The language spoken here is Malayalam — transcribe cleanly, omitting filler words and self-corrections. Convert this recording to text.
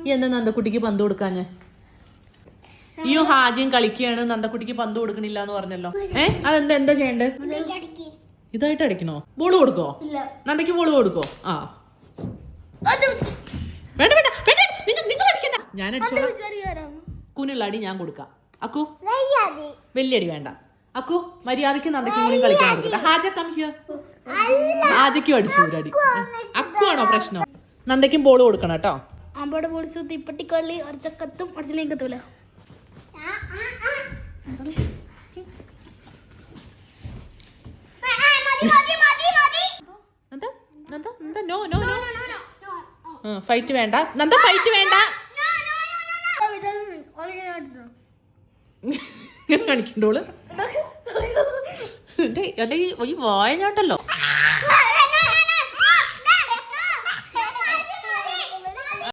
ഈ എന്താ നന്ദക്കുട്ടിക്ക് പന്ത് കൊടുക്കാഞ്ഞ്? ഈ ഹാജിയും കളിക്കുകയാണ്, നന്ദക്കുട്ടിക്ക് പന്ത് കൊടുക്കണില്ല എന്ന് പറഞ്ഞല്ലോ. അതെന്താ എന്താ ചെയ്യണ്ടേ? ഇതായിട്ട് അടിക്കണോ? ബോള് കൊടുക്കോ? നന്ദയ്ക്ക് ബോള് കൊടുക്കോ? ആ വേണ്ട വേണ്ട വേണ്ട, നിങ്ങൾ അടിക്കണ്ട, ഞാൻ അടിച്ചോളാം. കുനുള്ള അടി ഞാൻ കൊടുക്കാം. അക്കു വലിയ അടി വേണ്ട. അക്കു മര്യാദക്ക് നന്ദയ്ക്കും കൂടി കളിക്കാൻ കൊടുക്കട്ടെ. ഹാജ കം ഹിയർ. ഹാജയ്ക്കും അടിച്ചു ഒരടി. അക്കു ആണോ പ്രശ്നം? നന്ദയ്ക്കും ബോൾ കൊടുക്കണം കേട്ടോ. അമ്പടെ പൊളിച്ചു തീപ്പട്ടിക്കൊള്ളി ഒരച്ചക്കത്തും ഒരച്ചിലേക്ക് കത്തൂല. ഫൈറ്റ് വേണ്ട നന്ദ, ഫൈറ്റ് വേണ്ട. കാണിക്കണ്ടോള് ഈ വായനാട്ടല്ലോ.